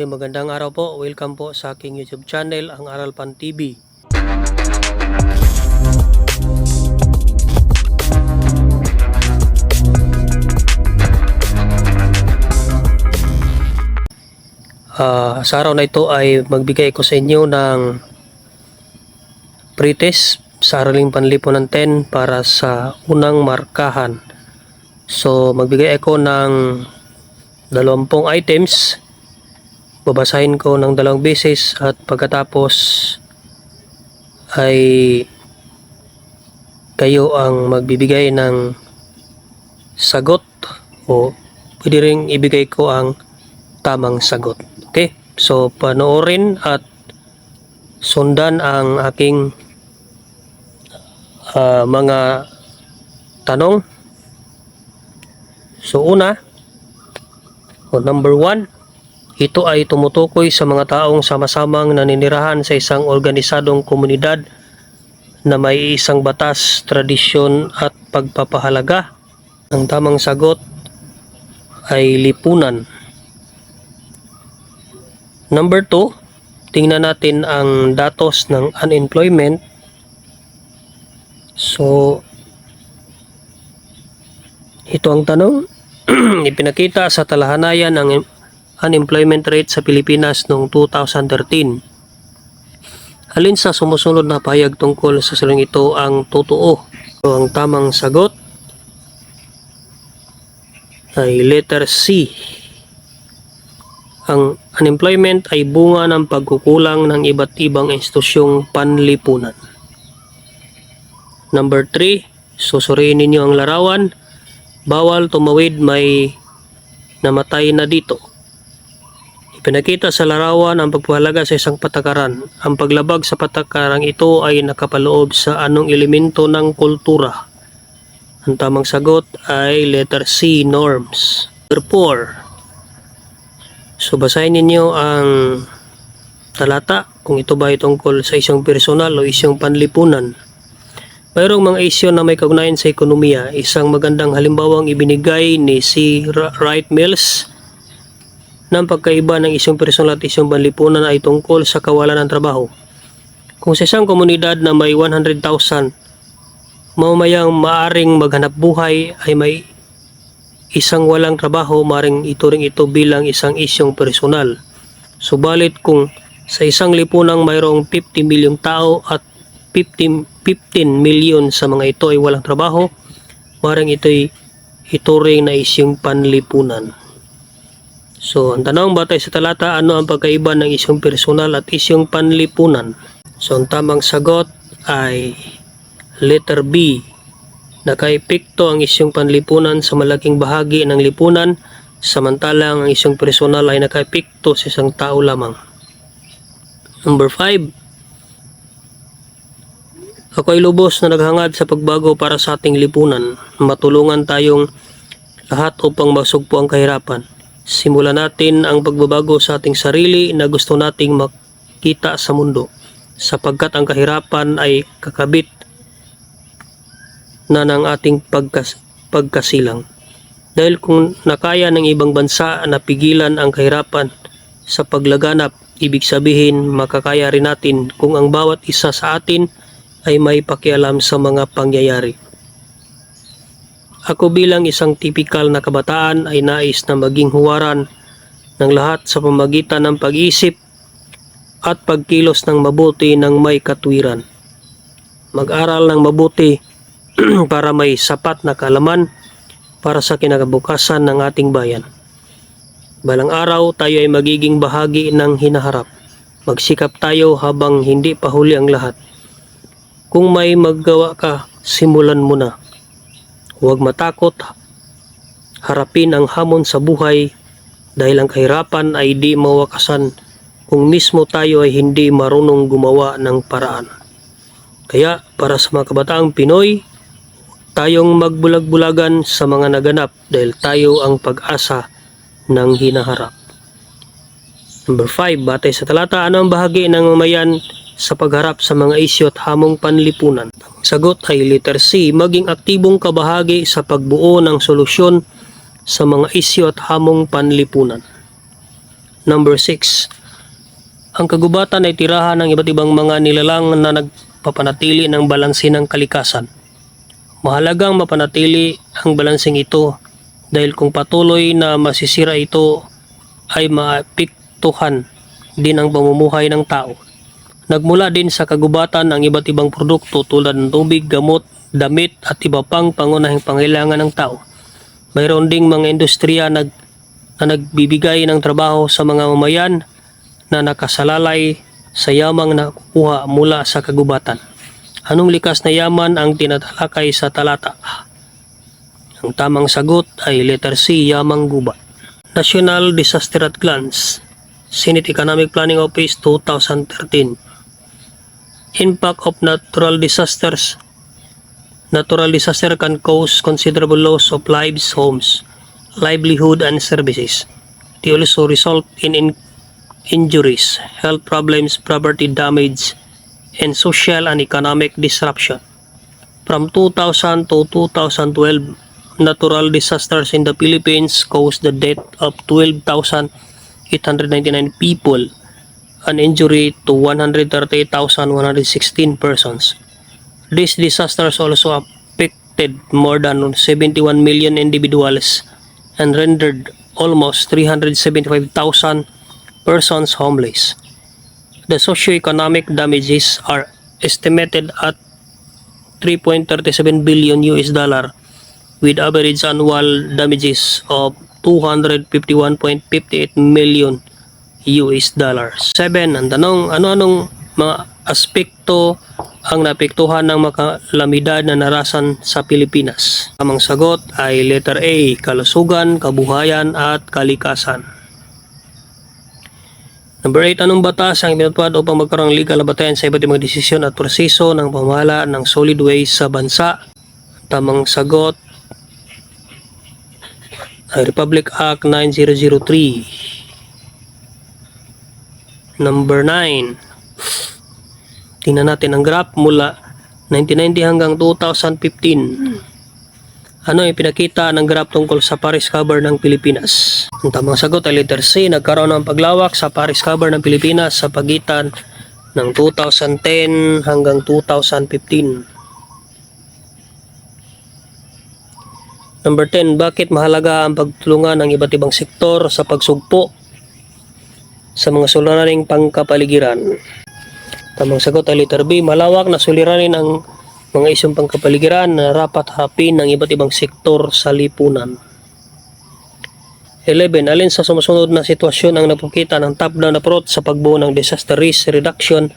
Okay, magandang araw po. Welcome po sa aking YouTube channel, ang Aralpan TV. Sa araw na ito ay magbigay ko sa inyo ng pretest sa Araling Panlipunan 10 para sa unang markahan. So magbigay ako ng 20 items. Babasahin ko ng 2 beses at pagkatapos ay kayo ang magbibigay ng sagot o pwede rin ibigay ko ang tamang sagot. Okay? So panoorin at sundan ang aking mga tanong. So una, number 1, ito ay tumutukoy sa mga taong sama-samang naninirahan sa isang organisadong komunidad na may isang batas, tradisyon at pagpapahalaga. Ang tamang sagot ay lipunan. Number 2, tingnan natin ang datos ng unemployment. So, ito ang tanong. Ipinakita sa talahanayan ng unemployment rate sa Pilipinas noong 2013. Alin sa sumusunod na pahayag tungkol sa saling ito ang totoo? So, ang tamang sagot ay letter C. Ang unemployment ay bunga ng pagkukulang ng iba't ibang institusyong panlipunan. Number 3, susuriin ninyo ang larawan. Bawal tumawid, may namatay na dito. Ipinakita sa larawan ang pagpahalaga sa isang patakaran. Ang paglabag sa patakarang ito ay nakapaloob sa anong elemento ng kultura? Ang tamang sagot ay letter C, norms. Number 4, so basahin ninyo ang talata kung ito ba ay tungkol sa isyong personal o isyong panlipunan. Mayroong mga isyu na may kaugnayan sa ekonomiya. Isang magandang halimbawang ibinigay ni C. Wright Mills ng pagkaiba ng isyong personal at isyong panlipunan ay tungkol sa kawalan ng trabaho. Kung sa isang komunidad na may 100,000 mamamayang maaring maghanap buhay ay may isang walang trabaho, maring ituring ito bilang isang isyong personal. Subalit kung sa isang lipunang mayroong 50 milyong tao at 15 milyon sa mga ito ay walang trabaho, maring ito'y ituring na isyong panlipunan. So ang tanong batay sa talata, ano ang pagkaiba ng isyong personal at isyong panlipunan? So ang tamang sagot ay letter B. Nakaepekto ang isyong panlipunan sa malaking bahagi ng lipunan, samantalang ang isyong personal ay nakaepekto sa isang tao lamang. Number 5, ako ay lubos na naghangad sa pagbago para sa ating lipunan. Matulungan tayong lahat upang masugpo ang kahirapan. Simulan natin ang pagbabago sa ating sarili na gusto nating makita sa mundo, sapagkat ang kahirapan ay kakabit na ng ating pagkasilang. Dahil kung nakaya ng ibang bansa na pigilan ang kahirapan sa paglaganap, ibig sabihin makakaya rin natin kung ang bawat isa sa atin ay may pakialam sa mga pangyayari. Ako bilang isang tipikal na kabataan ay nais na maging huwaran ng lahat sa pamagitan ng pag-isip at pagkilos ng mabuti ng may katwiran. Mag-aral ng mabuti para may sapat na kaalaman para sa kinakabukasan ng ating bayan. Balang araw tayo ay magiging bahagi ng hinaharap. Magsikap tayo habang hindi pa huli ang lahat. Kung may maggawa ka, simulan mo na. Huwag matakot. Harapin ang hamon sa buhay dahil ang kahirapan ay di mawakasan kung mismo tayo ay hindi marunong gumawa ng paraan. Kaya para sa mga kabataang Pinoy, tayong magbulag-bulagan sa mga naganap dahil tayo ang pag-asa ng hinaharap. Number 5, batay sa talata, ano ang bahagi ng mamayan sa pagharap sa mga isyu at hamong panlipunan? Ang sagot ay letter C, maging aktibong kabahagi sa pagbuo ng solusyon sa mga isyu at hamong panlipunan. Number 6. Ang kagubatan ay tirahan ng iba't ibang mga nilalang na nagpapanatili ng balanse ng kalikasan. Mahalagang mapanatili ang balanseng ito dahil kung patuloy na masisira ito ay maapektuhan din ang pamumuhay ng tao. Nagmula din sa kagubatan ang iba't ibang produkto tulad ng tubig, gamot, damit at iba pang pangunahing pangailangan ng tao. Mayroon ding mga industriya na nagbibigay ng trabaho sa mga mamayan na nakasalalay sa yamang nakukuha mula sa kagubatan. Anong likas na yaman ang tinatalakay sa talata? Ang tamang sagot ay letter C, yamang gubat. National Disaster at Glance, Senate Economic Planning Office 2013. Impact of natural disasters. Natural disaster can cause considerable loss of lives, homes, livelihood, and services. They also result in injuries, health problems, property damage, and social and economic disruption. From 2000 to 2012, natural disasters in the Philippines caused the death of 12,899 people and injury to 138,116 persons. These disasters also affected more than 71 million individuals and rendered almost 375,000 persons homeless. The socio-economic damages are estimated at 3.37 billion US dollar with average annual damages of 251.58 million US dollars. 7. Ang tanong, ano-anong mga aspekto ang naapektuhan ng makalamidad na narasan sa Pilipinas? Tamang sagot ay letter A, kalusugan, kabuhayan at kalikasan. Number 8, anong batas ang pinatupad upang magkaroon ng legal na batayan sa iba't ibang desisyon at proseso ng pamamahala ng solid waste sa bansa? Tamang sagot ay Republic Act 9003. Number 9, tingnan natin ang graph mula 1990 hanggang 2015. Ano yung pinakita ng graph tungkol sa Paris Cover ng Pilipinas? Ang tamang sagot ay letter C, nagkaroon ng paglawak sa Paris Cover ng Pilipinas sa pagitan ng 2010 hanggang 2015. Number 10, bakit mahalaga ang pagtulungan ng iba't ibang sektor sa pagsugpo sa mga suliraning pangkapaligiran? Tamang sagot ay letter B, malawak na suliranin ang mga isyong pangkapaligiran na rapat harapin ng iba't ibang sektor sa lipunan. 11. Alin sa sumusunod na sitwasyon ang napakita ng top-down approach sa pagbuo ng disaster risk reduction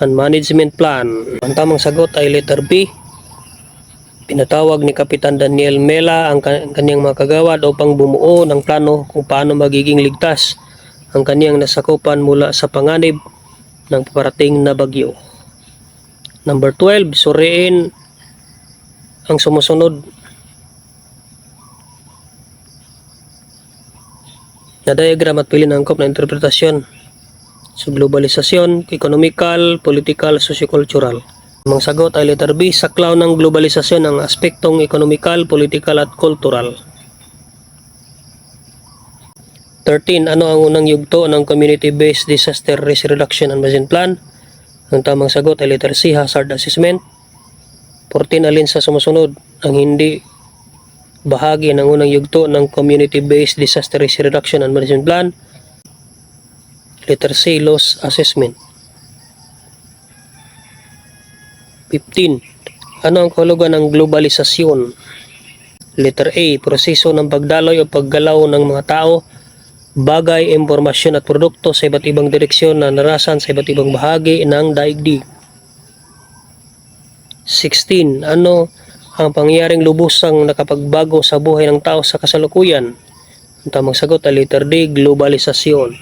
and management plan? Ang tamang sagot ay letter B. Pinatawag ni Kapitan Daniel Mela ang kanyang mga kagawad upang bumuo ng plano kung paano magiging ligtas ang kanyang nasakupan mula sa panganib ng paparating na bagyo. Number 12, suriin ang sumusunod na diagram at pili ng angkop na interpretasyon sa globalisasyon, economical, political, sociocultural. Ang sagot ay letter B, saklaw ng globalisasyon ang aspektong economical, political at cultural. 13, ano ang unang yugto ng Community-Based Disaster Risk Reduction and Management Plan? Ang tamang sagot ay letter C, hazard assessment. 14, alin sa sumusunod ang hindi bahagi ng unang yugto ng Community-Based Disaster Risk Reduction and Management Plan? Letter C, loss assessment. 15, ano ang kahulugan ng globalisasyon? Letter A, proseso ng pagdaloy o paggalaw ng mga tao, bagay, impormasyon at produkto sa iba't ibang direksyon na narasan sa iba't ibang bahagi ng daigdig. 16. Ano ang pangyayaring lubusang nakapagbago sa buhay ng tao sa kasalukuyan? Ang tamang sagot ay letter D, globalisasyon.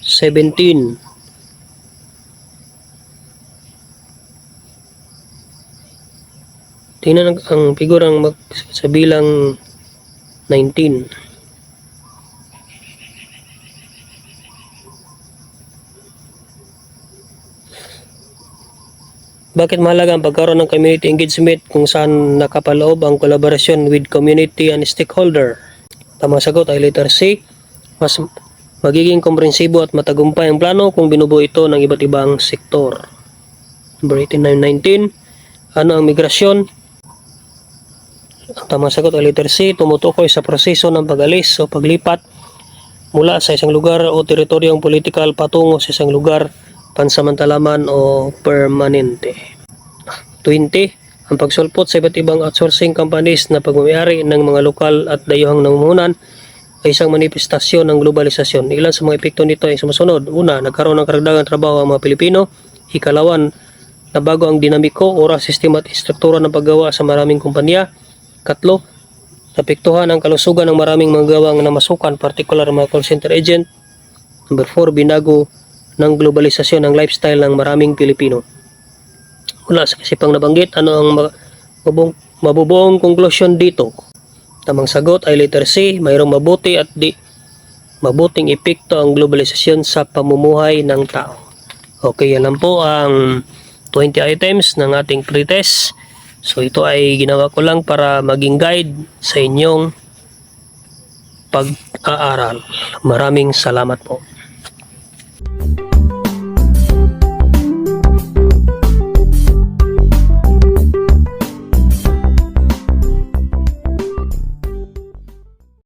17. Tingnan ang figurang sa bilang 19. Bakit mahalaga ang pagkaroon ng community engagement kung saan nakapaloob ang kolaborasyon with community and stakeholder? Tamang sagot ay letter C. Mas Magiging komprehensibo at matagumpay ang plano kung binubuo ito ng iba't ibang sektor. Number 18919. Ano ang migrasyon? Ang tamang sagot ay letter C. Tumutukoy sa proseso ng pag-alis o paglipat mula sa isang lugar o teritoryong politikal patungo sa isang lugar pansamantala man o permanente. 20. Ang pagsulpot sa iba't ibang outsourcing companies na pagmamayari ng mga lokal at dayuhang namumuhunan ay isang manifestasyon ng globalisasyon. Ilan sa mga epekto nito ay sumusunod. Una, nagkaroon ng karagdagang trabaho ang mga Pilipino. Ikalawan, nabago ang dinamiko, oras, sistema at istruktura ng paggawa sa maraming kumpanya. Katlo, napektuhan ang kalusugan ng maraming manggagawang namasukan, partikular mga call center agent. Number 4, binago ng globalisasyon ang lifestyle ng maraming Pilipino. Mula sa kasipang nabanggit, ano ang mabubuong konklusyon dito? Tamang sagot ay letter C, mayroong mabuti at di mabuting epekto ang globalisasyon sa pamumuhay ng tao. Okay, yan lang po ang 20 items ng ating pretest. So ito ay ginawa ko lang para maging guide sa inyong pag-aaral. Maraming salamat po.